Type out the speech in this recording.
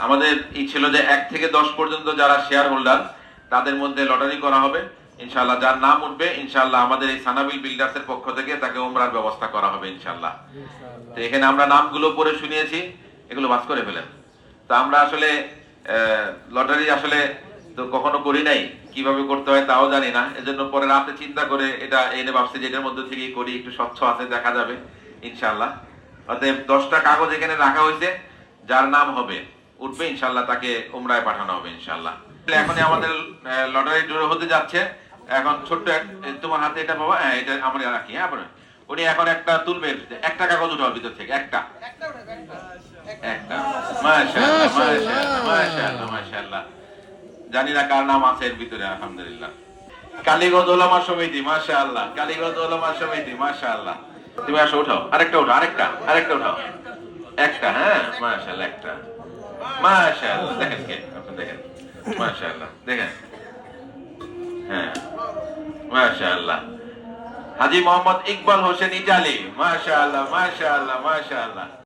আমাদের এই ছিল যে 1 থেকে 10 পর্যন্ত যারা শেয়ার হোল্ডার তাদের মধ্যে লটারি করা হবে ইনশাআল্লাহ। যার নাম উঠবে ইনশাআল্লাহ আমাদের এই সানাবিল বিল্ডার্সের পক্ষ থেকে তাকে উমরার ব্যবস্থা করা হবে ইনশাআল্লাহ। তো এখানে আমরা নামগুলো পড়ে শুনিয়েছি, এগুলো বাস করে ফেলেন। তো আমরা আসলে লটারি আসলে তো কখনো করি নাই, কিভাবে করতে হয় তাও জানি না। এজন্য পরে রাতে চিন্তা করে এটা এনে ভাবছি যে এটার মধ্যে থেকেই করি, একটু স্বচ্ছ আছে, দেখা যাবে ইনশাআল্লাহ। অতএব 10টা কাগজ এখানে রাখা হয়েছে, যার নাম হবে উঠবে ইনশাআল্লাহ তাকে উমরায় পাঠানো হবে ইনশাআল্লাহ। এখনই আমাদের লটারি ড্র হতে যাচ্ছে। এখন ছোট্ট তোমার হাতে এটা বাবা, হ্যাঁ এটা আমরা রাখি। হ্যাঁ উনি এখন একটা তুলবেন, একটা কাগজ উঠাও ভিতর থেকে, একটা একটা। মাশাআল্লাহ মাশাআল্লাহ মাশাআল্লাহ মাশাআল্লাহ। জানি না কার নাম আছে এর ভিতরে, আলহামদুলিল্লাহ। কালীগঞ্জ ওলামা সমিতি, মাশাআল্লাহ। কালীগঞ্জ ওলামা সমিতি, মাশাআল্লাহ। তুমি আসো, উঠাও, আরেকটা উঠাও, আরেকটা উঠাও, একটা। হ্যাঁ মাশাআল্লাহ, একটা। মাশাআল্লাহ, দেখেন কে আপনি, দেখেন মাশাআল্লাহ, দেখেন। হ্যাঁ মাশাআল্লাহ, হাজী মোহাম্মদ ইকবাল হোসেন ইটালি, মাশাআল্লাহ মাশাআল্লাহ মাশাআল্লাহ।